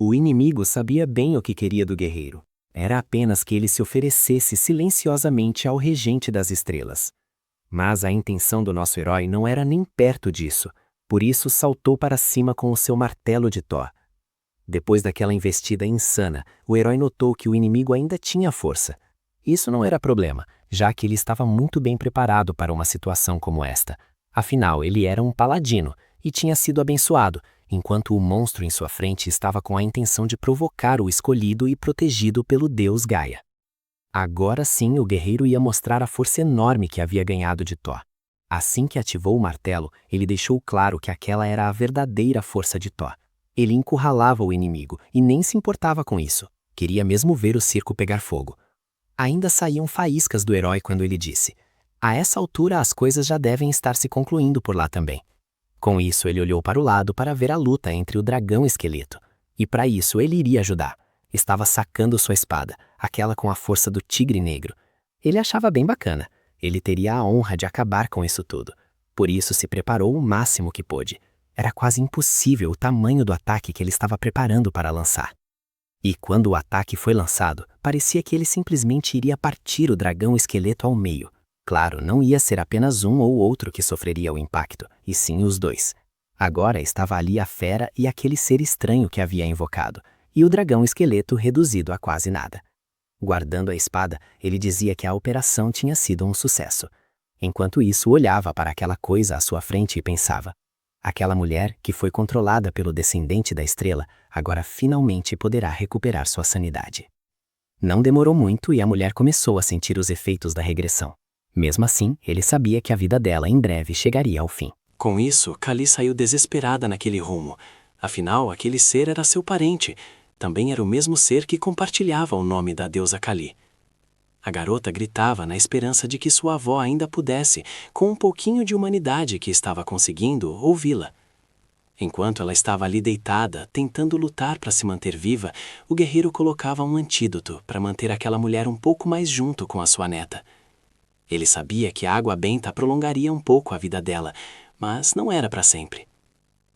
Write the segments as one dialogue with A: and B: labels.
A: O inimigo sabia bem o que queria do guerreiro. Era apenas que ele se oferecesse silenciosamente ao regente das estrelas. Mas a intenção do nosso herói não era nem perto disso, por isso saltou para cima com o seu martelo de Thor. Depois daquela investida insana, o herói notou que o inimigo ainda tinha força. Isso não era problema, já que ele estava muito bem preparado para uma situação como esta. Afinal, ele era um paladino e tinha sido abençoado, enquanto o monstro em sua frente estava com a intenção de provocar o escolhido e protegido pelo deus Gaia. Agora sim o guerreiro ia mostrar a força enorme que havia ganhado de Thor. Assim que ativou o martelo, ele deixou claro que aquela era a verdadeira força de Thor. Ele encurralava o inimigo e nem se importava com isso. Queria mesmo ver o circo pegar fogo. Ainda saíam faíscas do herói quando ele disse: "A essa altura as coisas já devem estar se concluindo por lá também." Com isso ele olhou para o lado para ver a luta entre o dragão esqueleto. E para isso ele iria ajudar. Estava sacando sua espada, aquela com a força do tigre negro. Ele achava bem bacana. Ele teria a honra de acabar com isso tudo. Por isso se preparou o máximo que pôde. Era quase impossível o tamanho do ataque que ele estava preparando para lançar. E quando o ataque foi lançado, parecia que ele simplesmente iria partir o dragão esqueleto ao meio. Claro, não ia ser apenas um ou outro que sofreria o impacto, e sim os dois. Agora estava ali a fera e aquele ser estranho que havia invocado, e o dragão esqueleto reduzido a quase nada. Guardando a espada, ele dizia que a operação tinha sido um sucesso. Enquanto isso, olhava para aquela coisa à sua frente e pensava: aquela mulher, que foi controlada pelo descendente da estrela, agora finalmente poderá recuperar sua sanidade. Não demorou muito e a mulher começou a sentir os efeitos da regressão. Mesmo assim, ele sabia que a vida dela em breve chegaria ao fim.
B: Com isso, Kali saiu desesperada naquele rumo. Afinal, aquele ser era seu parente. Também era o mesmo ser que compartilhava o nome da deusa Kali. A garota gritava na esperança de que sua avó ainda pudesse, com um pouquinho de humanidade que estava conseguindo, ouvi-la. Enquanto ela estava ali deitada, tentando lutar para se manter viva, o guerreiro colocava um antídoto para manter aquela mulher um pouco mais junto com a sua neta. Ele sabia que a água benta prolongaria um pouco a vida dela, mas não era para sempre.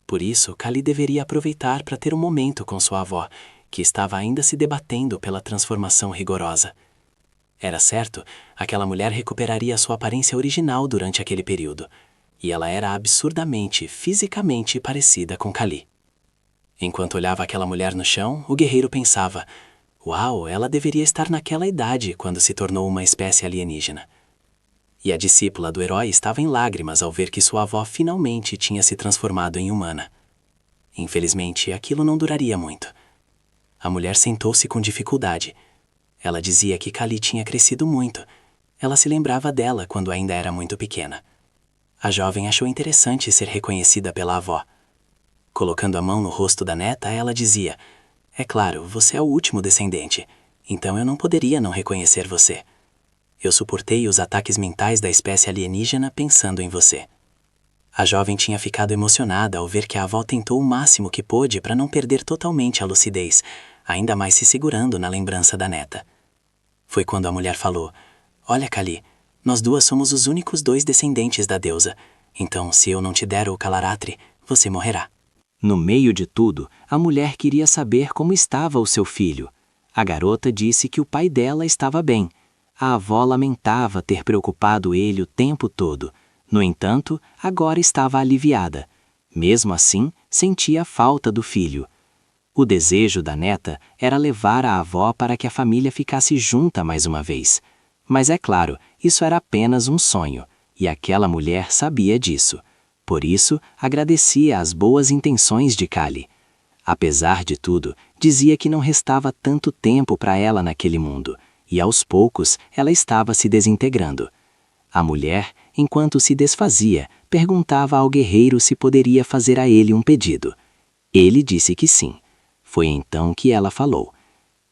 B: Por isso, Kali deveria aproveitar para ter um momento com sua avó, que estava ainda se debatendo pela transformação rigorosa. Era certo, aquela mulher recuperaria sua aparência original durante aquele período, e ela era absurdamente, fisicamente parecida com Kali. Enquanto olhava aquela mulher no chão, o guerreiro pensava: uau, ela deveria estar naquela idade quando se tornou uma espécie alienígena. E a discípula do herói estava em lágrimas ao ver que sua avó finalmente tinha se transformado em humana. Infelizmente, aquilo não duraria muito. A mulher sentou-se com dificuldade. Ela dizia que Kali tinha crescido muito. Ela se lembrava dela quando ainda era muito pequena. A jovem achou interessante ser reconhecida pela avó. Colocando a mão no rosto da neta, ela dizia: "É claro, você é o último descendente, então eu não poderia não reconhecer você. Eu suportei os ataques mentais da espécie alienígena pensando em você." A jovem tinha ficado emocionada ao ver que a avó tentou o máximo que pôde para não perder totalmente a lucidez, ainda mais se segurando na lembrança da neta. Foi quando a mulher falou: "Olha, Kali, nós duas somos os únicos 2 descendentes da deusa, então se eu não te der o Kalaratri, você morrerá." No meio de tudo, a mulher queria saber como estava o seu filho. A garota disse que o pai dela estava bem. A avó lamentava ter preocupado ele o tempo todo. No entanto, agora estava aliviada. Mesmo assim, sentia a falta do filho. O desejo da neta era levar a avó para que a família ficasse junta mais uma vez. Mas é claro, isso era apenas um sonho, e aquela mulher sabia disso. Por isso, agradecia as boas intenções de Kali. Apesar de tudo, dizia que não restava tanto tempo para ela naquele mundo. E aos poucos ela estava se desintegrando. A mulher, enquanto se desfazia, perguntava ao guerreiro se poderia fazer a ele um pedido. Ele disse que sim. Foi então que ela falou: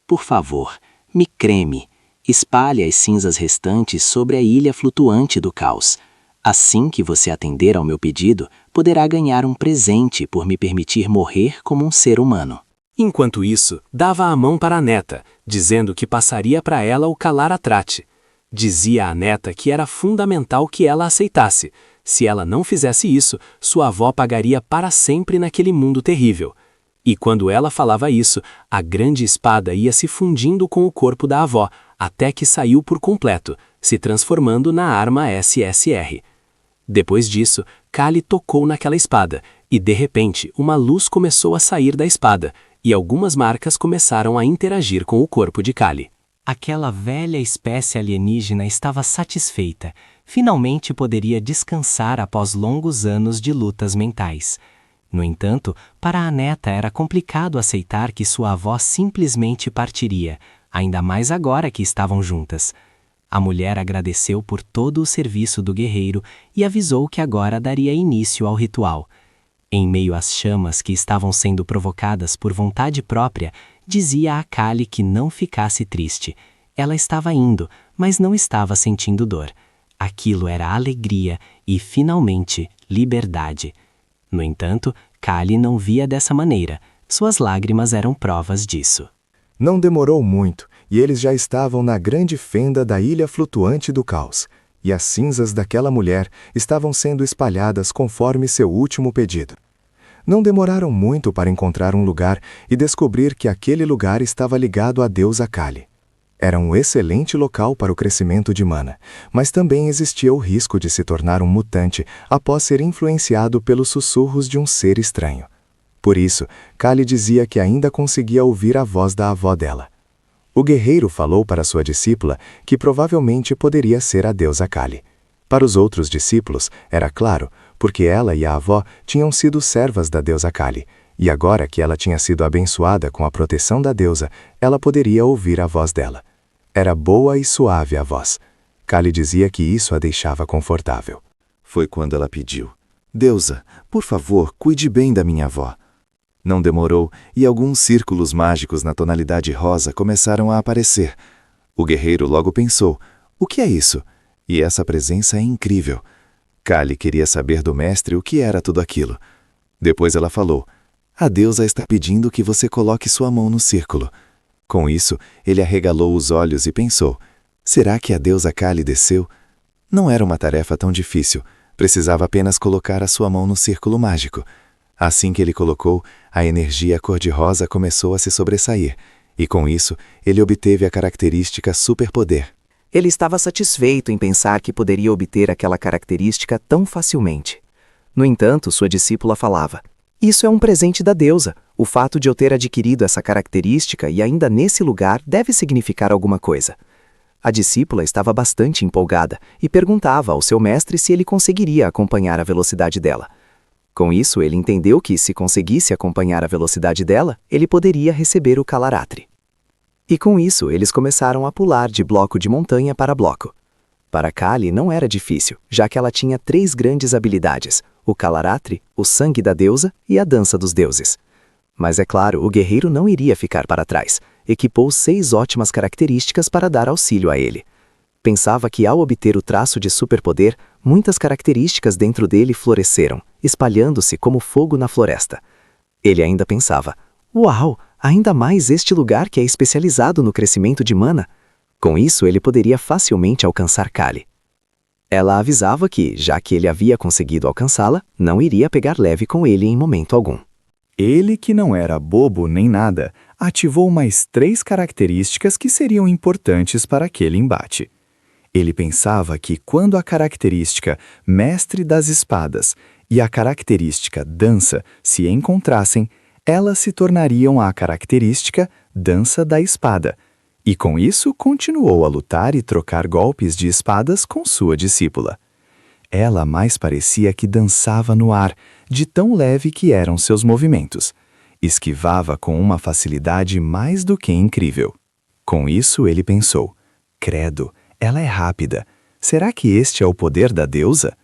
B: "Por favor, me creme. Espalhe as cinzas restantes sobre a ilha flutuante do caos. Assim que você atender ao meu pedido, poderá ganhar um presente por me permitir morrer como um ser humano." Enquanto isso, dava a mão para a neta, dizendo que passaria para ela o Kalaratri. Dizia à neta que era fundamental que ela aceitasse. Se ela não fizesse isso, sua avó pagaria para sempre naquele mundo terrível. E quando ela falava isso, a grande espada ia se fundindo com o corpo da avó, até que saiu por completo, se transformando na arma SSR. Depois disso, Kali tocou naquela espada, e de repente uma luz começou a sair da espada, e algumas marcas começaram a interagir com o corpo de Kali.
A: Aquela velha espécie alienígena estava satisfeita. Finalmente poderia descansar após longos anos de lutas mentais. No entanto, para a neta era complicado aceitar que sua avó simplesmente partiria, ainda mais agora que estavam juntas. A mulher agradeceu por todo o serviço do guerreiro e avisou que agora daria início ao ritual. Em meio às chamas que estavam sendo provocadas por vontade própria, dizia a Kali que não ficasse triste. Ela estava indo, mas não estava sentindo dor. Aquilo era alegria e, finalmente, liberdade. No entanto, Kali não via dessa maneira. Suas lágrimas eram provas disso.
C: Não demorou muito, e eles já estavam na grande fenda da ilha flutuante do caos. E as cinzas daquela mulher estavam sendo espalhadas conforme seu último pedido. Não demoraram muito para encontrar um lugar e descobrir que aquele lugar estava ligado à deusa Kali. Era um excelente local para o crescimento de mana, mas também existia o risco de se tornar um mutante após ser influenciado pelos sussurros de um ser estranho. Por isso, Kali dizia que ainda conseguia ouvir a voz da avó dela. O guerreiro falou para sua discípula que provavelmente poderia ser a deusa Kali. Para os outros discípulos, era claro, porque ela e a avó tinham sido servas da deusa Kali, e agora que ela tinha sido abençoada com a proteção da deusa, ela poderia ouvir a voz dela. Era boa e suave a voz. Kali dizia que isso a deixava confortável.
D: Foi quando ela pediu: Deusa, por favor, cuide bem da minha avó. Não demorou, e alguns círculos mágicos na tonalidade rosa começaram a aparecer. O guerreiro logo pensou: o que é isso? E essa presença é incrível. Kali queria saber do mestre o que era tudo aquilo. Depois ela falou: a deusa está pedindo que você coloque sua mão no círculo. Com isso, ele arregalou os olhos e pensou: será que a deusa Kali desceu? Não era uma tarefa tão difícil, precisava apenas colocar a sua mão no círculo mágico. Assim que ele colocou, a energia cor-de-rosa começou a se sobressair, e com isso, ele obteve a característica superpoder.
E: Ele estava satisfeito em pensar que poderia obter aquela característica tão facilmente. No entanto, sua discípula falava: isso é um presente da deusa. O fato de eu ter adquirido essa característica e ainda nesse lugar deve significar alguma coisa. A discípula estava bastante empolgada e perguntava ao seu mestre se ele conseguiria acompanhar a velocidade dela. Com isso, ele entendeu que, se conseguisse acompanhar a velocidade dela, ele poderia receber o Kalaratri. E com isso, eles começaram a pular de bloco de montanha para bloco. Para Kali não era difícil, já que ela tinha 3 grandes habilidades: o Kalaratri, o sangue da deusa e a dança dos deuses. Mas é claro, o guerreiro não iria ficar para trás. Equipou 6 ótimas características para dar auxílio a ele. Pensava que, ao obter o traço de superpoder, muitas características dentro dele floresceram, espalhando-se como fogo na floresta. Ele ainda pensava: uau, ainda mais este lugar que é especializado no crescimento de mana. Com isso, ele poderia facilmente alcançar Kali. Ela avisava que, já que ele havia conseguido alcançá-la, não iria pegar leve com ele em momento algum.
C: Ele, que não era bobo nem nada, ativou mais 3 características que seriam importantes para aquele embate. Ele pensava que quando a característica Mestre das Espadas e a característica Dança se encontrassem, elas se tornariam a característica Dança da Espada, e com isso continuou a lutar e trocar golpes de espadas com sua discípula. Ela mais parecia que dançava no ar, de tão leve que eram seus movimentos. Esquivava com uma facilidade mais do que incrível. Com isso ele pensou: credo, ela é rápida. Será que este é o poder da deusa?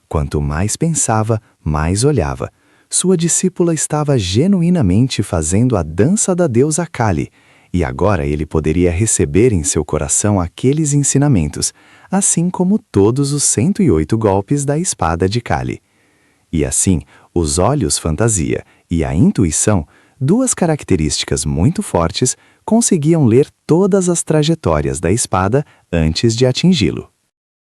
C: Quanto mais pensava, mais olhava. Sua discípula estava genuinamente fazendo a dança da deusa Kali, e agora ele poderia receber em seu coração aqueles ensinamentos, assim como todos os 108 golpes da espada de Kali. E assim, os olhos fantasia e a intuição, 2 características muito fortes, conseguiam ler todas as trajetórias da espada antes de atingi-lo.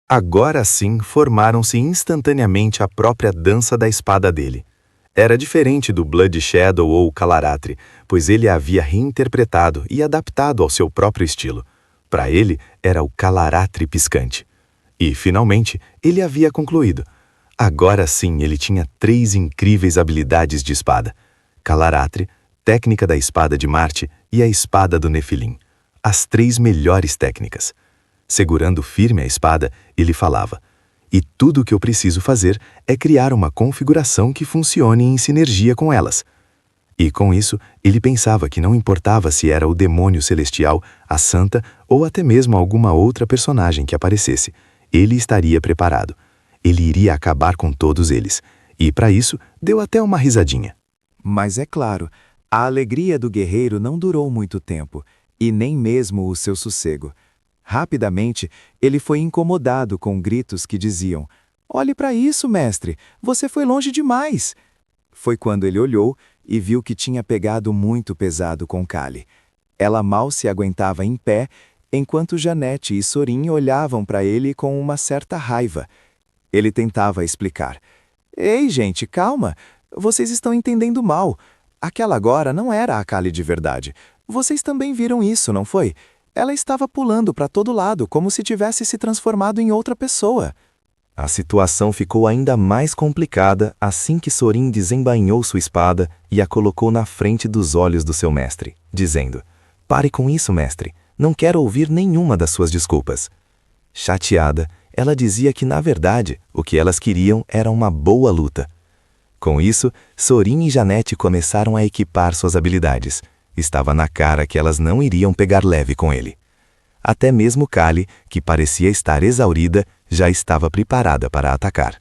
C: Agora sim, formaram-se instantaneamente a própria dança da espada dele.
D: Era diferente do Blood Shadow ou Kalaratri, pois ele a havia reinterpretado e adaptado ao seu próprio estilo. Para ele, era o Kalaratri piscante. E, finalmente, ele havia concluído. Agora sim ele tinha 3 incríveis habilidades de espada. Kalaratri, técnica da espada de Marte e a espada do Nefilim. As 3 melhores técnicas. Segurando firme a espada, ele falava: "E tudo o que eu preciso fazer é criar uma configuração que funcione em sinergia com elas." E com isso, ele pensava que não importava se era o demônio celestial, a santa ou até mesmo alguma outra personagem que aparecesse, ele estaria preparado. Ele iria acabar com todos eles. E, para isso, deu até uma risadinha.
C: Mas é claro, a alegria do guerreiro não durou muito tempo, e nem mesmo o seu sossego. Rapidamente, ele foi incomodado com gritos que diziam: "Olhe para isso, mestre! Você foi longe demais!" Foi quando ele olhou e viu que tinha pegado muito pesado com Kali. Ela mal se aguentava em pé, enquanto Janete e Sorin olhavam para ele com uma certa raiva. Ele tentava explicar: "Ei, gente, calma! Vocês estão entendendo mal. Aquela agora não era a Kali de verdade. Vocês também viram isso, não foi? Ela estava pulando para todo lado, como se tivesse se transformado em outra pessoa."
D: A situação ficou ainda mais complicada assim que Sorin desembainhou sua espada e a colocou na frente dos olhos do seu mestre, dizendo: "Pare com isso, mestre. Não quero ouvir nenhuma das suas desculpas." Chateada, ela dizia que, na verdade, o que elas queriam era uma boa luta. Com isso, Sorin e Janete começaram a equipar suas habilidades. Estava na cara que elas não iriam pegar leve com ele. Até mesmo Kali, que parecia estar exaurida, já estava preparada para atacar.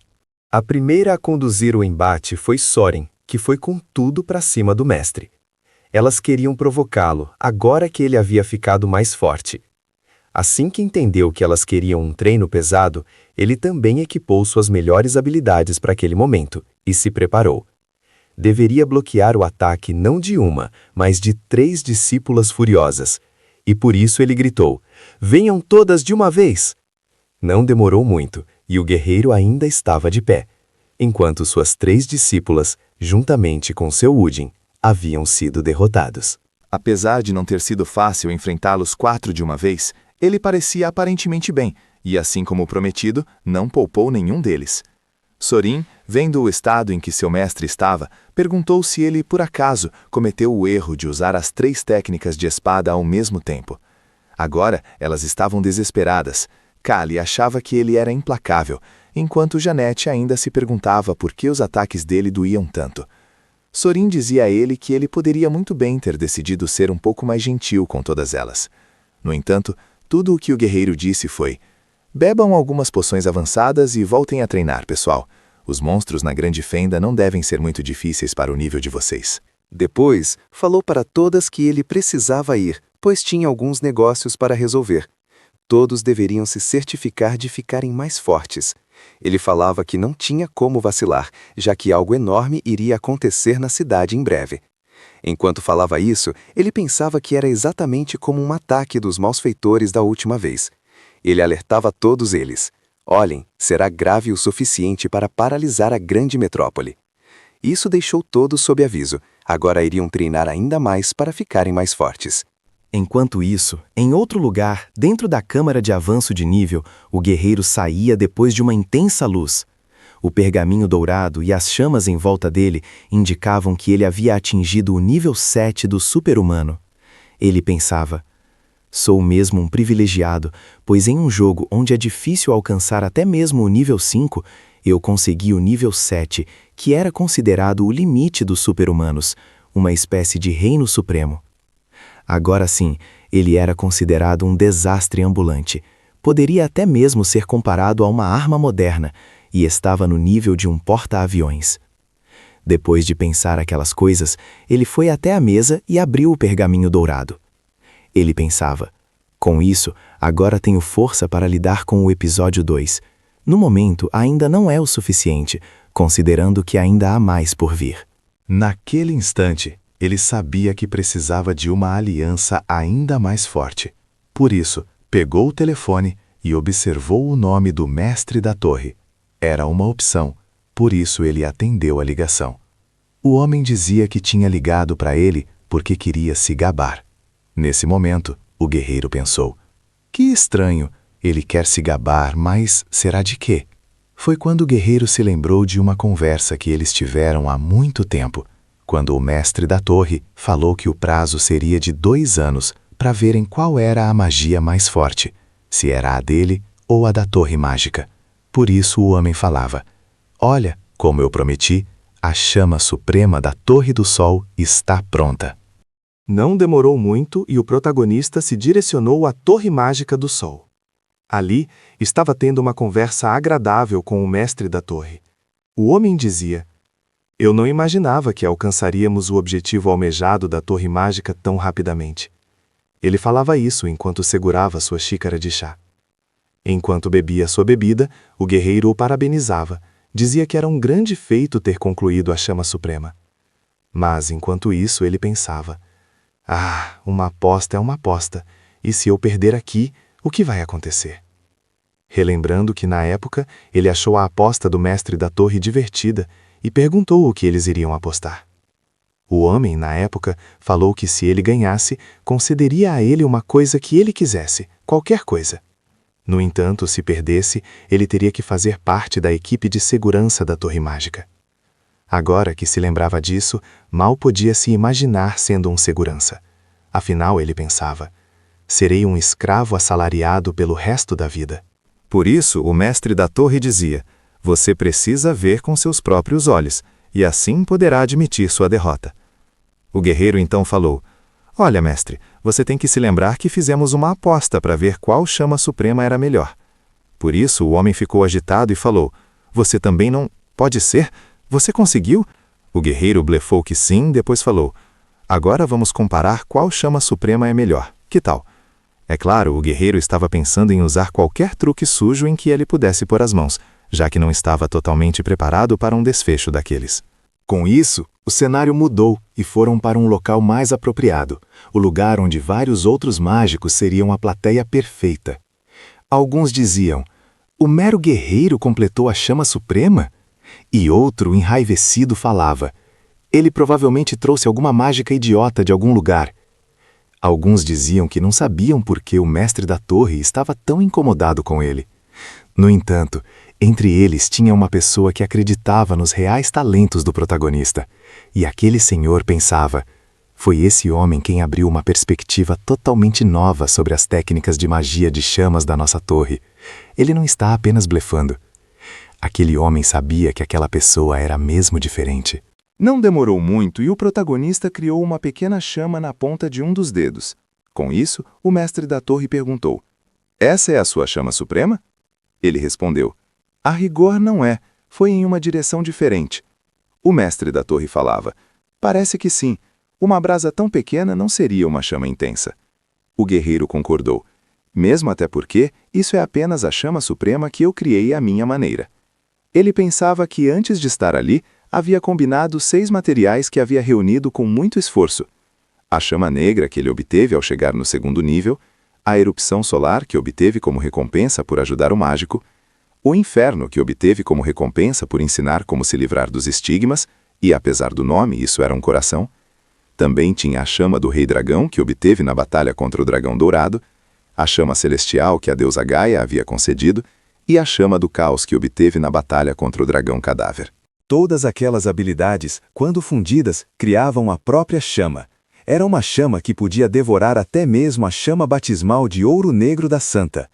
D: A primeira a conduzir o embate foi Sorin, que foi com tudo para cima do mestre. Elas queriam provocá-lo, agora que ele havia ficado mais forte. Assim que entendeu que elas queriam um treino pesado, ele também equipou suas melhores habilidades para aquele momento e se preparou. Deveria bloquear o ataque não de uma, mas de 3 discípulas furiosas. E por isso ele gritou: "Venham todas de uma vez!" Não demorou muito, e o guerreiro ainda estava de pé, enquanto suas 3 discípulas, juntamente com seu Udin, haviam sido derrotados.
C: Apesar de não ter sido fácil enfrentá-los 4 de uma vez, ele parecia aparentemente bem, e assim como prometido, não poupou nenhum deles. Sorin, vendo o estado em que seu mestre estava, perguntou se ele, por acaso, cometeu o erro de usar as 3 técnicas de espada ao mesmo tempo. Agora, elas estavam desesperadas. Kali achava que ele era implacável, enquanto Janete ainda se perguntava por que os ataques dele doíam tanto. Sorin dizia a ele que ele poderia muito bem ter decidido ser um pouco mais gentil com todas elas. No entanto, tudo o que o guerreiro disse foi: "Bebam algumas poções avançadas e voltem a treinar, pessoal. Os monstros na Grande Fenda não devem ser muito difíceis para o nível de vocês." Depois, falou para todas que ele precisava ir, pois tinha alguns negócios para resolver. Todos deveriam se certificar de ficarem mais fortes. Ele falava que não tinha como vacilar, já que algo enorme iria acontecer na cidade em breve. Enquanto falava isso, ele pensava que era exatamente como um ataque dos malfeitores da última vez. Ele alertava todos eles: "Olhem, será grave o suficiente para paralisar a grande metrópole." Isso deixou todos sob aviso. Agora iriam treinar ainda mais para ficarem mais fortes. Enquanto isso, em outro lugar, dentro da câmara de avanço de nível, o guerreiro saía depois de uma intensa luz. O pergaminho dourado e as chamas em volta dele indicavam que ele havia atingido o nível 7 do super-humano. Ele pensava: "Sou mesmo um privilegiado, pois em um jogo onde é difícil alcançar até mesmo o nível 5, eu consegui o nível 7, que era considerado o limite dos super-humanos, uma espécie de reino supremo." Agora sim, ele era considerado um desastre ambulante. Poderia até mesmo ser comparado a uma arma moderna, e estava no nível de um porta-aviões. Depois de pensar aquelas coisas, ele foi até a mesa e abriu o pergaminho dourado. Ele pensava: "Com isso, agora tenho força para lidar com o episódio 2. No momento, ainda não é o suficiente, considerando que ainda há mais por vir." Naquele instante, ele sabia que precisava de uma aliança ainda mais forte. Por isso, pegou o telefone e observou o nome do mestre da torre. Era uma opção, por isso ele atendeu a ligação. O homem dizia que tinha ligado para ele porque queria se gabar. Nesse momento, o guerreiro pensou: que estranho, ele quer se gabar, mas será de quê? Foi quando o guerreiro se lembrou de uma conversa que eles tiveram há muito tempo, quando o mestre da torre falou que o prazo seria de 2 anos para verem qual era a magia mais forte, se era a dele ou a da torre mágica. Por isso o homem falava: olha, como eu prometi, a chama suprema da Torre do Sol está pronta.
F: Não demorou muito e o protagonista se direcionou à Torre Mágica do Sol. Ali, estava tendo uma conversa agradável com o mestre da torre. O homem dizia: eu não imaginava que alcançaríamos o objetivo almejado da Torre Mágica tão rapidamente. Ele falava isso enquanto segurava sua xícara de chá. Enquanto bebia sua bebida, o guerreiro o parabenizava, dizia que era um grande feito ter concluído a chama suprema. Mas, enquanto isso, ele pensava: uma aposta é uma aposta, e se eu perder aqui, o que vai acontecer? Relembrando que, na época, ele achou a aposta do mestre da torre divertida e perguntou o que eles iriam apostar. O homem, na época, falou que se ele ganhasse, concederia a ele uma coisa que ele quisesse, qualquer coisa. No entanto, se perdesse, ele teria que fazer parte da equipe de segurança da Torre Mágica. Agora que se lembrava disso, mal podia se imaginar sendo um segurança. Afinal, ele pensava: serei um escravo assalariado pelo resto da vida.
D: Por isso, o mestre da torre dizia: você precisa ver com seus próprios olhos, e assim poderá admitir sua derrota. O guerreiro então falou: olha, mestre, você tem que se lembrar que fizemos uma aposta para ver qual chama suprema era melhor. Por isso, o homem ficou agitado e falou: você também não... Pode ser? Você conseguiu? O guerreiro blefou que sim, depois falou: agora vamos comparar qual chama suprema é melhor. Que tal? É claro, o guerreiro estava pensando em usar qualquer truque sujo em que ele pudesse pôr as mãos, já que não estava totalmente preparado para um desfecho daqueles.
C: Com isso, o cenário mudou e foram para um local mais apropriado, o lugar onde vários outros mágicos seriam a plateia perfeita. Alguns diziam: o mero guerreiro completou a chama suprema? E outro, enraivecido, falava: ele provavelmente trouxe alguma mágica idiota de algum lugar. Alguns diziam que não sabiam por que o mestre da torre estava tão incomodado com ele. No entanto, entre eles tinha uma pessoa que acreditava nos reais talentos do protagonista. E aquele senhor pensava: foi esse homem quem abriu uma perspectiva totalmente nova sobre as técnicas de magia de chamas da nossa torre. Ele não está apenas blefando. Aquele homem sabia que aquela pessoa era mesmo diferente.
F: Não demorou muito e o protagonista criou uma pequena chama na ponta de um dos dedos. Com isso, o mestre da torre perguntou: essa é a sua chama suprema? Ele respondeu: a rigor não é, foi em uma direção diferente. O mestre da torre falava: parece que sim, uma brasa tão pequena não seria uma chama intensa. O guerreiro concordou: mesmo até porque isso é apenas a chama suprema que eu criei à minha maneira. Ele pensava que antes de estar ali, havia combinado 6 materiais que havia reunido com muito esforço. A chama negra que ele obteve ao chegar no 2º nível, a erupção solar que obteve como recompensa por ajudar o mágico, o inferno que obteve como recompensa por ensinar como se livrar dos estigmas, e apesar do nome, isso era um coração. Também tinha a chama do rei dragão que obteve na batalha contra o dragão dourado, a chama celestial que a deusa Gaia havia concedido, e a chama do caos que obteve na batalha contra o dragão cadáver.
C: Todas aquelas habilidades, quando fundidas, criavam a própria chama. Era uma chama que podia devorar até mesmo a chama batismal de ouro negro da santa.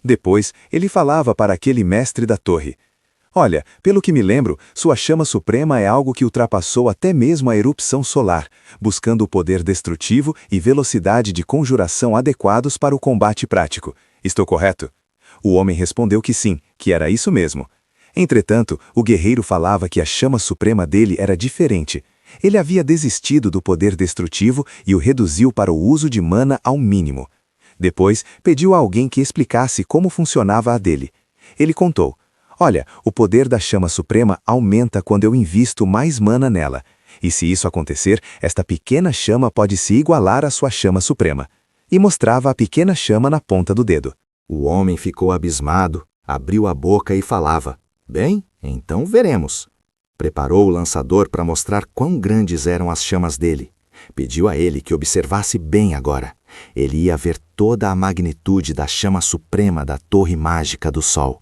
C: Depois, ele falava para aquele mestre da torre: olha, pelo que me lembro, sua chama suprema é algo que ultrapassou até mesmo a erupção solar, buscando o poder destrutivo e velocidade de conjuração adequados para o combate prático. Estou correto? O homem respondeu que sim, que era isso mesmo. Entretanto, o guerreiro falava que a chama suprema dele era diferente. Ele havia desistido do poder destrutivo e o reduziu para o uso de mana ao mínimo. Depois, pediu a alguém que explicasse como funcionava a dele. Ele contou: olha, o poder da chama suprema aumenta quando eu invisto mais mana nela. E se isso acontecer, esta pequena chama pode se igualar à sua chama suprema. E mostrava a pequena chama na ponta do dedo.
G: O homem ficou abismado, abriu a boca e falava: bem, então veremos.
D: Preparou o lançador para mostrar quão grandes eram as chamas dele. Pediu a ele que observasse bem agora. Ele ia ver toda a magnitude da chama suprema da torre mágica do sol.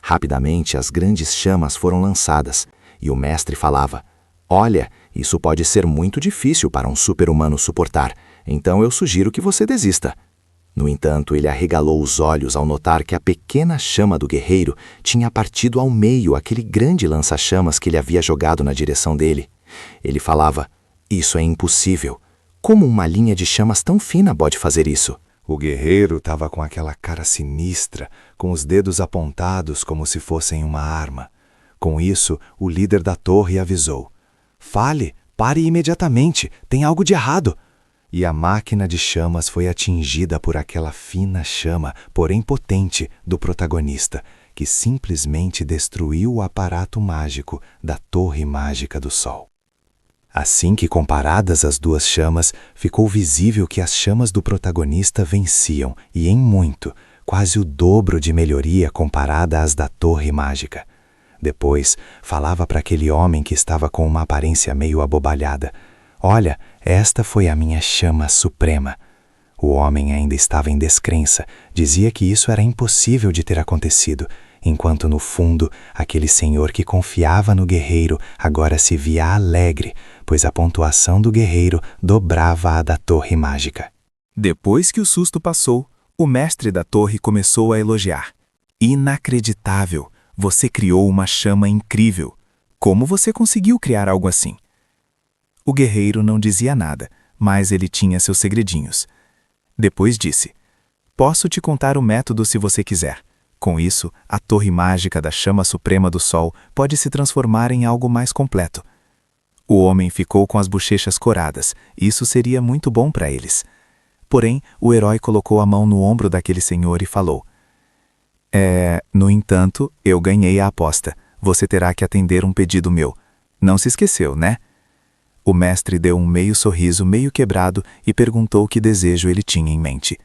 D: Rapidamente as grandes chamas foram lançadas, e o mestre falava: "Olha, isso pode ser muito difícil para um super-humano suportar, então eu sugiro que você desista." No entanto, ele arregalou os olhos ao notar que a pequena chama do guerreiro tinha partido ao meio aquele grande lança-chamas que ele havia jogado na direção dele. Ele falava: "Isso é impossível. Como uma linha de chamas tão fina pode fazer isso?"
F: O guerreiro estava com aquela cara sinistra, com os dedos apontados como se fossem uma arma. Com isso, o líder da torre avisou: "Fale, pare imediatamente, tem algo de errado." E a máquina de chamas foi atingida por aquela fina chama, porém potente, do protagonista, que simplesmente destruiu o aparato mágico da torre mágica do sol. Assim que comparadas as duas chamas, ficou visível que as chamas do protagonista venciam, e em muito, quase o dobro de melhoria comparada às da torre mágica. Depois, falava para aquele homem que estava com uma aparência meio abobalhada: "Olha, esta foi a minha chama suprema." O homem ainda estava em descrença, dizia que isso era impossível de ter acontecido, enquanto no fundo, aquele senhor que confiava no guerreiro agora se via alegre, pois a pontuação do guerreiro dobrava a da torre mágica.
C: Depois que o susto passou, o mestre da torre começou a elogiar. "Inacreditável! Você criou uma chama incrível. Como você conseguiu criar algo assim?" O guerreiro não dizia nada, mas ele tinha seus segredinhos. Depois disse: "Posso te contar o método se você quiser. Com isso, a torre mágica da chama suprema do sol pode se transformar em algo mais completo." O homem ficou com as bochechas coradas. Isso seria muito bom para eles. Porém, o herói colocou a mão no ombro daquele senhor e falou: No entanto, eu ganhei a aposta. Você terá que atender um pedido meu. Não se esqueceu, né?" O mestre deu um meio sorriso meio quebrado e perguntou que desejo ele tinha em mente.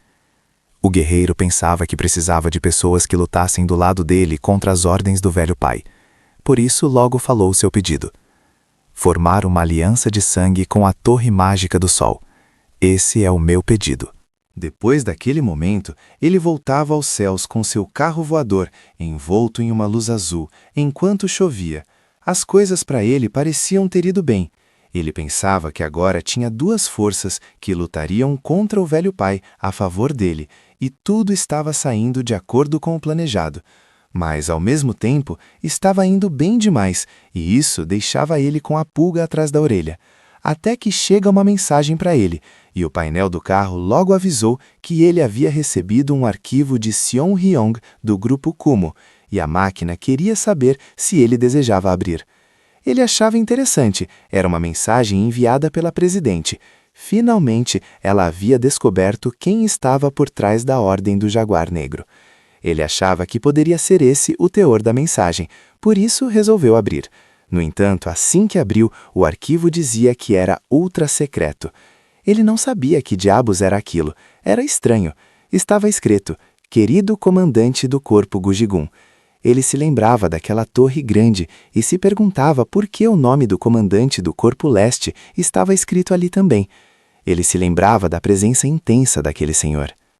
C: O guerreiro pensava que precisava de pessoas que lutassem do lado dele contra as ordens do velho pai. Por isso, logo falou seu pedido: "Formar uma aliança de sangue com a torre mágica do sol. Esse é o meu pedido."
F: Depois daquele momento, ele voltava aos céus com seu carro voador, envolto em uma luz azul, enquanto chovia. As coisas para ele pareciam ter ido bem. Ele pensava que agora tinha duas forças que lutariam contra o velho pai a favor dele, e tudo estava saindo de acordo com o planejado. Mas, ao mesmo tempo, estava indo bem demais, e isso deixava ele com a pulga atrás da orelha. Até que chega uma mensagem para ele, e o painel do carro logo avisou que ele havia recebido um arquivo de Seon Ryong do grupo Kumo, e a máquina queria saber se ele desejava abrir. Ele achava interessante, era uma mensagem enviada pela presidente. Finalmente, ela havia descoberto quem estava por trás da Ordem do Jaguar Negro. Ele achava que poderia ser esse o teor da mensagem, por isso resolveu abrir. No entanto, assim que abriu, o arquivo dizia que era ultra-secreto. Ele não sabia que diabos era aquilo. Era estranho. Estava escrito: "Querido comandante do corpo Gujigun." Ele se lembrava daquela torre grande e se perguntava por que o nome do comandante do Corpo Leste estava escrito ali também. Ele se lembrava da presença intensa daquele senhor.